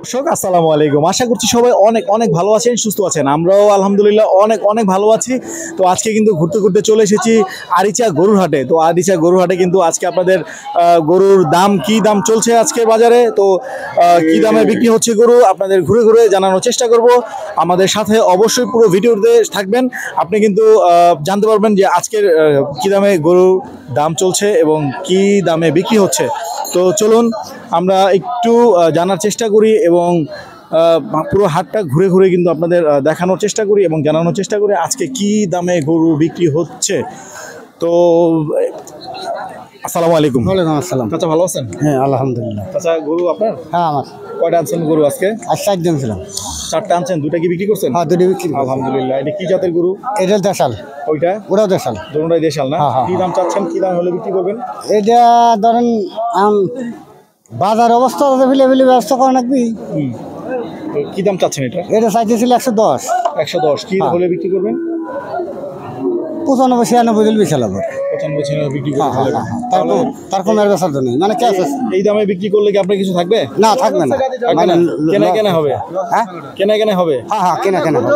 দর্শক আসসালামু আলাইকুম। আশা করছি সবাই অনেক অনেক ভালো আছেন, সুস্থ আছেন। আমরাও আলহামদুলিল্লাহ অনেক অনেক ভালো আছি। তো আজকে কিন্তু ঘুরতে ঘুরতে চলে এসেছি আরিচা গরুর হাটে। তো আরিচা গরুর হাটে কিন্তু আজকে আপনাদের গরুর দাম কি দাম চলছে আজকে বাজারে, তো কি দামে বিক্রি হচ্ছে গরু আপনাদের ঘুরে ঘুরে জানানোর চেষ্টা করব। আমাদের সাথে অবশ্যই পুরো ভিডিওতে থাকবেন। আপনি কিন্তু জানতে পারবেন যে আজকের কি দামে গরুর দাম চলছে এবং কি দামে বিক্রি হচ্ছে। তো চলুন আমরা একটু জানার চেষ্টা করি এবং পুরো হাটটা ঘুরে ঘুরে কিন্তু আপনাদের দেখানোর চেষ্টা করি এবং জানানোর চেষ্টা করি আজকে কি দামে গরু বিক্রি হচ্ছে। তো আসসালামু আলাইকুম। ওয়ালাইকুম আসসালাম। চাচা ভালো আছেন? হ্যাঁ আলহামদুলিল্লাহ। চাচা গরু আপনার? হ্যাঁ আমার। কয়টা আনছেন গরু আজকে? আজ 4 দিন ছিলাম। 4টা আনছেন, 2টা কি বিক্রি করছেন? হ্যাঁ 2টি বিক্রি। আলহামদুলিল্লাহ। এটা কি জাতের গরু? এটা দেশাল। ওইটা ওরাও দেশাল। দুটোটাই দেশাল না? হ্যাঁ, কি দাম চাচ্ছেন, কি দাম হলে বিক্রি করবেন? এটা ধরেন বাজার অবস্থা ফিলে ব্যবস্থা করা নাকি। কি দাম চাচ্ছেন এটা? এটা চাইতেছিল 110। 110 কি হলে বিক্রি করবেন? 95-96 দিল বিশাল আবার। 95 বিক্রি হ্যাঁ করতে হ্যাঁ হ্যাঁ। তারপর আর বেচার জন্য মানে কি আছে? এই দামে বিক্রি করলে কি আপনার কিছু থাকবে? না থাকবে না। মানে কেনা কেনা হবে? হ্যাঁ কেনা কেনা হবে? হ্যাঁ হ্যাঁ কেনা কেনা হবে।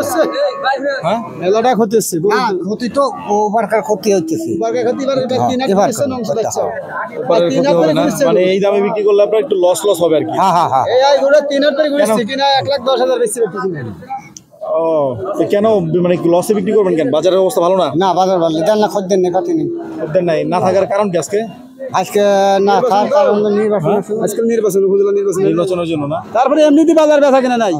হ্যাঁ মেলাটা ক্ষতি হচ্ছে। না ক্ষতি তো ওভারকার ক্ষতি হচ্ছে। মানে এই দামে বিক্রি করলে আপনার একটু লস লস হবে আর কি। হ্যাঁ হ্যাঁ হ্যাঁ। ও কেন মানে লসে বিক্রি করবেন কেন? বাজারের অবস্থা ভালো না? না বাজার ভালো দেন না, খদ্দের নেই পাতি নেই। খদ্দের নাই না থাকার কারণ কি আজকে? আজকে না তার কারণ নির্বাচন, আজকে নির্বাচন উপজেলা নির্বাচনের জন্য না? তারপরে এমনিতে বাজার বেচা কিনা নাই।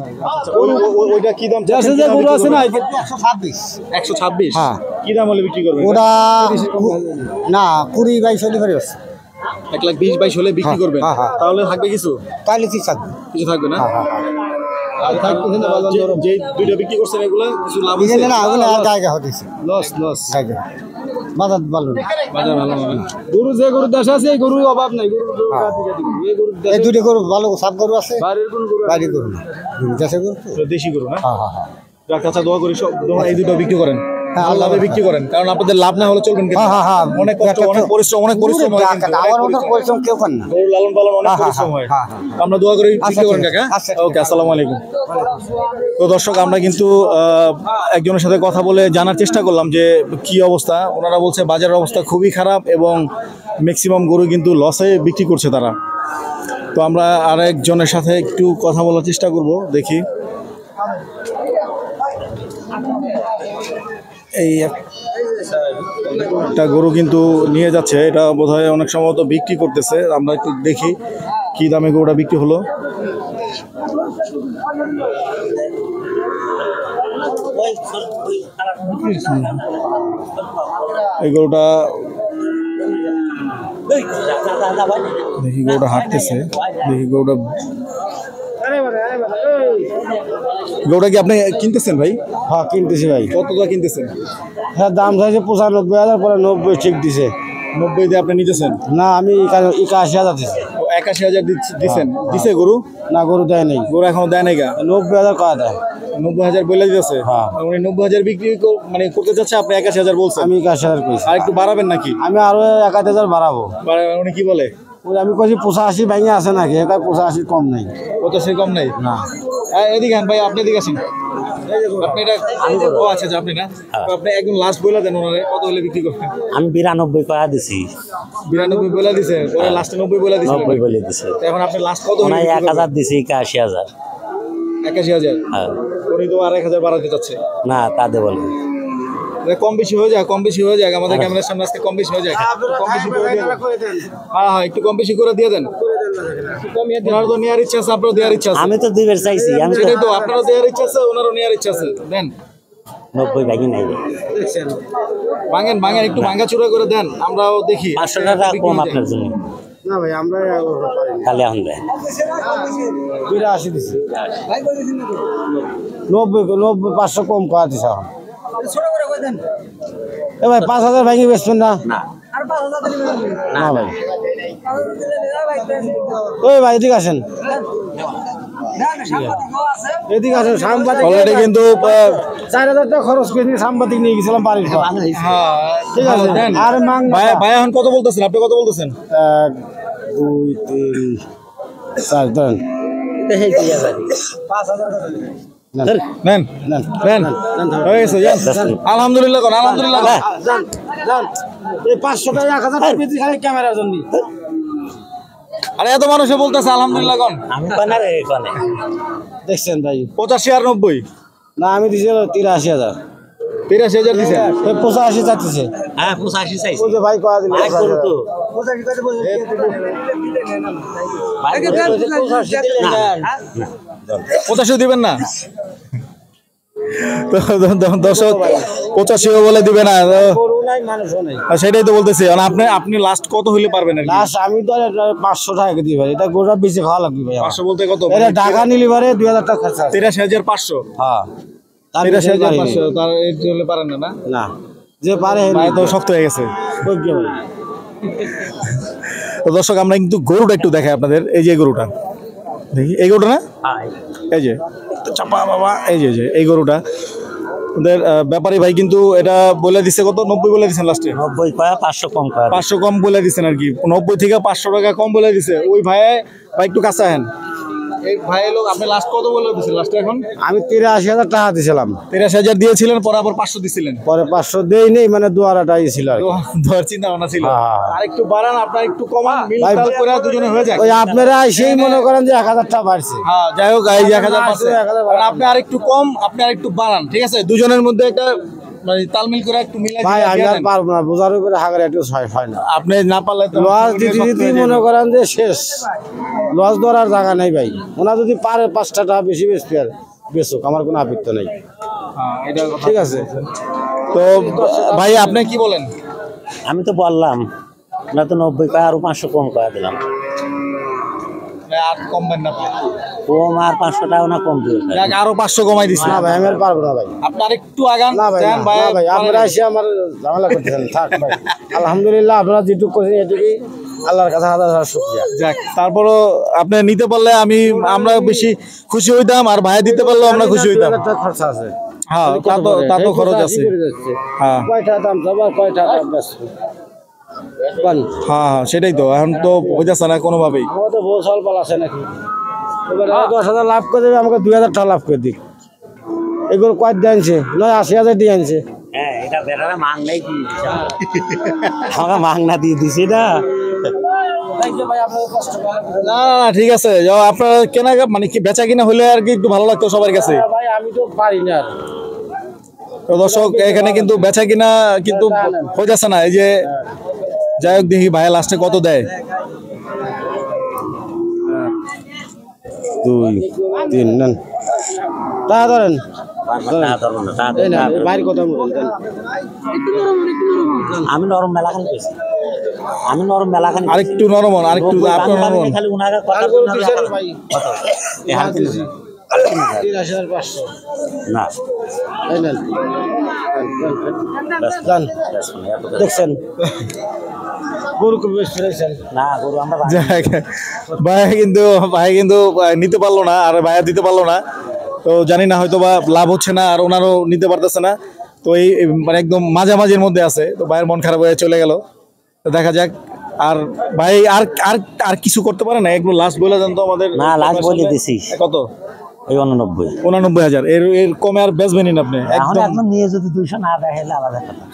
ওইটা কি দাম? যে গরু আছে না 126। হ্যাঁ কি দাম হলে বিক্রি করবেন? ওটা না 20-22 হলে পারে। 1,20,22 হলে বিক্রি করবেন? তাহলে থাকবে কিছু? তাহলে কি থাকবে? কিছু থাকবে না? আর যে দুইটা বিক্রি করছেন এগুলো কিছু লাভ হচ্ছে না? ওগুলো আর জায়গা হতেছে লস লস। জায়গা বাজার ভালো না। বাজার ভালো না? গরু যে গরু দেশ আছে এই গরুর অভাব নাই। এই দুটো গরু ভালো সব গরু আছে। বাড়ির গরু না, দেশে গরু, দেশি গরু না? হ্যাঁ হ্যাঁ হ্যাঁ। কাঁচা দোয়া করি সব এই দুটো বিক্রি করেন, লাভে বিক্রি করেন, কারণ আপনাদের লাভ না হলে চলবেন। অনেক কষ্ট, অনেক পরিশ্রম, অনেক পরিশ্রম হয়। পরিশ্রম কেউ করে না। গরু লালন পালন অনেক পরিশ্রম হয়। আমরা দোয়া করি বিক্রি করেন কাকা। ওকে আসসালামু আলাইকুম। তো দর্শক আমরা কিন্তু একজনের সাথে কথা বলে জানার চেষ্টা করলাম যে কি অবস্থা। ওনারা বলছে বাজারের অবস্থা খুবই খারাপ এবং ম্যাক্সিমাম গরু কিন্তু লসে বিক্রি করছে তারা। তো আমরা আরেকজনের সাথে একটু কথা বলার চেষ্টা করব, দেখি। এই একটা গরু কিন্তু নিয়ে যাচ্ছে, এটা বোধহয় অনেক সম্ভবত বিক্রি করতেছে। আমরা একটু দেখি কি দামে গরুটা বিক্রি হলো। এই গরুটা দেখি, গরুটা হাঁটতেছে, দেখি গরুটা কি আপনি কিনতেছেন ভাই? হ্যাঁ কিনতেছি ভাই। কত টাকা কিনতেছেন? হ্যাঁ দাম চাইছে 95,000, পরে 90 ঠিক দিছে। 90 দিয়ে আপনি নিতেছেন? না আমি 81,000 দিছি। 81,000 দিচ্ছেন? দিছে গরু? না গরু দেয় নাই। গরু এখনো দেয় নাই গা? 90,000 কয়া দেয়। 90,000 বলে দিতেছে? হ্যাঁ। উনি 90,000 বিক্রি মানে করতে চাচ্ছে, আপনি 81,000 বলছেন? আমি 81,000 কইছি। আর একটু বাড়াবেন নাকি? আমি আরো 1,000 বাড়াবো। উনি কি বলে? আমি কইছি 85 ভেঙে আছে নাকি? এটা 85 কম নাই। 85 কম নাই না। এদিকে আন ভাই, আপনি এদিকে আসেন। আপনি এটা ও আচ্ছা আপনি না, আপনি একদম লাস্ট বলে দেন ওনারে কত হলে বিক্রি করবেন। আমি 92 কয়া দিছি। 92 বলে দিছে, পরে লাস্টে 90 বলে দিছে। 90 বলে দিছে। এখন আপনি লাস্ট কত হলে? 1000 দিছি, 81,000। 81,000? হ্যাঁ। উনি তো আর 1,000 বাড়াতে চাচ্ছে। না তা দে বলে কম বেশি হয়ে যায়, কম বেশি হয়ে যায়। আমাদের ক্যামেরার সামনে আজকে কম বেশি হয়ে যায়। কম বেশি করে দিয়ে দেন। হ্যাঁ হ্যাঁ একটু কম বেশি করে দিয়ে দেন। ওনারও তো নেওয়ার ইচ্ছা আছে, আপনারও দেওয়ার ইচ্ছা আছে। আমি তো দুইবার চাইছি। আমি সেটাই তো, আপনারও দেওয়ার ইচ্ছা আছে, ওনারও নেওয়ার ইচ্ছা আছে। দেন 90 ভাগি নাই। ভাঙেন ভাঙেন, একটু ভাঙা চূড়া করে দেন, আমরাও দেখি। 500 টাকা কম আপনার জন্য। না ভাই আমরা তাহলে এখন দেয় 82 দিছি। 90 500 কম কয়া দিছে। এখন এ ভাই 5,000 ভেঙে বেচবেন না? না ভাই। ওই ভাই এদিকে আসেন, এদিকে আসেন। সাংবাদিক অলরেডি কিন্তু 4,000 টাকা খরচ করে সাংবাদিক নিয়ে গেছিলাম বাড়ির। ঠিক আছে আর ভাই এখন কত বলতেছেন? আপনি কত বলতেছেন? 1 2 3 4 দেন। নেন নেন হয়ে গেছে যান আলহামদুলিল্লাহ কোন আলহামদুলিল্লাহ এই 500 টাকা 1000 টাকা বেশি খালি ক্যামেরার জন্য আরে এত মানুষে বলতেছে আলহামদুলিল্লাহ কোন আমি কোন রে কোন দেখছেন ভাই 85 আর 90 না আমি দিছি 83000 83000 দিছে 85 চাইতেছে হ্যাঁ 85 চাইছি ওই যে ভাই কয়া দিল ভাই করু তো 85 কত বলছে ভাই 85 দিলেন না 85 দিবেন না দর্শক 85 বলে দিবে না গরু নাই মানুষও নাই সেটাই তো বলতেছি আপনি লাস্ট কত হইলে পারবেন আর লাস্ট আমি তো 500 টাকা দিই ভাই এটা গোটা বেশি খাওয়া লাগবে ভাই 500 বলতে কত এটা ঢাকা নিলি পারে 2000 টাকা খরচ আছে 83500 হ্যাঁ 83500 তার এই হলে পারেন না না না যে পারে ভাই তো শক্ত হয়ে গেছে ভাই তো দর্শক আমরা কিন্তু গরুটা একটু দেখাই আপনাদের এই যে গরুটা দেখি এই গরুটা না এই যে চাপা বাবা এই যে এই গরুটা ওদের ব্যাপারী ভাই কিন্তু এটা বলে দিছে কত 90 বলে দিছেন লাস্টে 90 কয়া 500 কম কয়া 500 কম বলে দিছেন আর কি 90 থেকে 500 টাকা কম বলে দিছে ওই ভাই একটু কাছে আহেন এই ভাই লোক আপনি লাস্ট কত বলে দিছেন লাস্টে এখন আমি 83000 টাকা দিছিলাম 83000 দিয়েছিলেন পরে আবার 500 দিছিলেন পরে 500 দেই নেই মানে দুয়ারাটাই ছিল আর ধর চিন্তা ভাবনা ছিল হ্যাঁ। আর একটু বাড়ান আপনার একটু কমান মিলতাল করে দুজনে হয়ে যায় ওই আপনারা সেই মনে করেন যে 1000 টাকা বাড়ছে হ্যাঁ যাই হোক এই যে 1000 পাচ্ছে 1000 আর আপনি আর একটু কম আপনি আর একটু বাড়ান ঠিক আছে দুজনের মধ্যে একটা মানে তালমিল করে একটু মিলাই ভাই আমি আর পারবো না বোঝার উপরে হাগার একটু হয় না আপনি না পারলে তো লস দিদি মনে করেন যে শেষ লস ধরার জায়গা নাই ভাই ওনা যদি পারে 5 টাকা বেশি বেশি আর বেচুক আমার কোনো আপত্তি নাই হ্যাঁ এটা ঠিক আছে তো ভাই আপনি কি বলেন আমি তো বললাম না তো 90 কয়া আর 500 কম কয়া দিলাম আর কমবেন না কম আর 500 টাকা না কম দিও যাক আরো 500 কমাই দিছি না ভাই আমি আর পারবো না ভাই আপনি আরেকটু আগান না ভাই দেন না ভাই আপনারা এসে আমার ঝামেলা করতেছেন থাক ভাই আলহামদুলিল্লাহ আপনারা যেটুকু করেন এটুকুই আল্লাহর কাছে হাজার হাজার শুকরিয়া যাক তারপরও আপনি নিতে পারলে আমরা বেশি খুশি হইতাম আর ভাই দিতে পারলেও আমরা খুশি হইতাম একটা খরচ আছে হ্যাঁ তা তো খরচ আছে হ্যাঁ কয়টা দাম যাবে কয়টা দাম বেচবো হ্যাঁ সেটাই তো এখন তো হইতাছে না কোনোভাবেই আমাদের তো বহু সলপাল আছে নাকি এবারে 10,000 লাভ করে দেবে আমাকে 2000 টাকা লাভ করে দিক এগুলো কয় দিয়ে আনছে নয় 80,000 দিয়ে আনছে হ্যাঁ এটা বেটারা মাং নাই কি আমাকে মাং না দিয়ে দিছি না না ঠিক আছে আপনার কেনা মানে কি বেচা কিনা হলে আর কি একটু ভালো লাগতো সবার কাছে ভাই আমি তো পারি না তো দর্শক এখানে কিন্তু বেচা কিনা কিন্তু হইতাছে না এই যে যাই হোক দেখি ভাই লাস্টে কত দেয় 2 3 নেন টাকা ধরেন বাইরে কথা বলতেন আমি নরম মেলা খালি পেয়েছি আমি নরম মেলা খালি আরেকটু নরম হন আরেকটু আপনার নরম খালি উনারা কথা ভাই কত 3,500 না দেখছেন গরু খুব বেশ ফেলেছেন না গরু আমরা যাক, ভাই কিন্তু নিতে পারলো না আর ভাইয়া দিতে পারলো না তো জানি না হয়তো বা লাভ হচ্ছে না আর ওনারও নিতে পারতেছে না তো এই মানে একদম মাঝামাঝির মধ্যে আছে তো ভাইয়ের মন খারাপ হয়ে চলে গেল তো দেখা যাক আর ভাই আর আর আর কিছু করতে পারে না একটু লাস্ট বলে দেন তো আমাদের না লাস্ট বলে দিছি কত এই 89 89,000 এর কমে আর বেচবেনই না আপনি এখন একদম একদম নিয়ে যদি 200 না দেয় হলে আলাদা কথা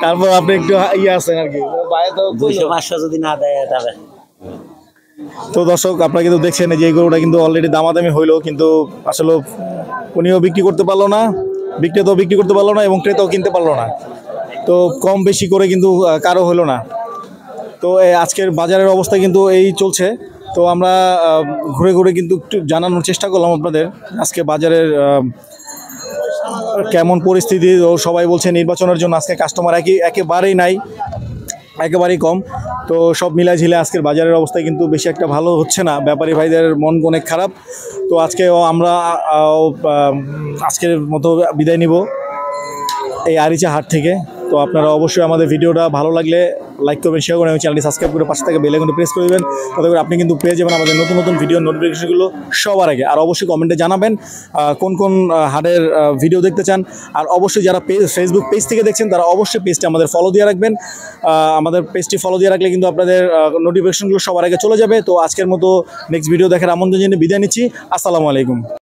তারপর আপনি একটু ইয়ে আছেন আর কি ভাই তো 200 500 যদি না দেয় তবে তো দর্শক আপনারা কিন্তু দেখছেন যে এই গরুটা কিন্তু অলরেডি দামাদামি হইলো কিন্তু আসলে উনিও বিক্রি করতে পারলো না বিক্রেতাও বিক্রি করতে পারলো না এবং ক্রেতাও কিনতে পারলো না তো কম বেশি করে কিন্তু কারো হলো না তো আজকের বাজারের অবস্থা কিন্তু এই চলছে তো আমরা ঘুরে ঘুরে কিন্তু একটু জানানোর চেষ্টা করলাম আপনাদের আজকে বাজারের কেমন পরিস্থিতি ও সবাই বলছে নির্বাচনের জন্য আজকে কাস্টমার একেবারেই নাই একেবারেই কম তো সব মিলাই ঝিলে আজকের বাজারের অবস্থা কিন্তু বেশি একটা ভালো হচ্ছে না ব্যাপারী ভাইদের মন অনেক খারাপ তো আজকেও আমরা আজকের মতো বিদায় নিব এই আরিচা হাট থেকে তো আপনারা অবশ্যই আমাদের ভিডিওটা ভালো লাগলে লাইক করবেন, শেয়ার করবেন এবং চ্যানেলটি সাবস্ক্রাইব করে পাশে থেকে বেল আইকনটি প্রেস করে দেবেন। তাতে করে আপনি কিন্তু পেয়ে যাবেন আমাদের নতুন নতুন ভিডিও নোটিফিকেশনগুলো সবার আগে। আর অবশ্যই কমেন্টে জানাবেন কোন কোন হাটের ভিডিও দেখতে চান। আর অবশ্যই যারা ফেসবুক পেজ থেকে দেখছেন তারা অবশ্যই পেজটি আমাদের ফলো দিয়ে রাখবেন। আমাদের পেজটি ফলো দিয়ে রাখলে কিন্তু আপনাদের নোটিফিকেশনগুলো সবার আগে চলে যাবে। তো আজকের মতো নেক্সট ভিডিও দেখার আমন্ত্রণ জানিয়ে বিদায় নিচ্ছি। আসসালামু আলাইকুম।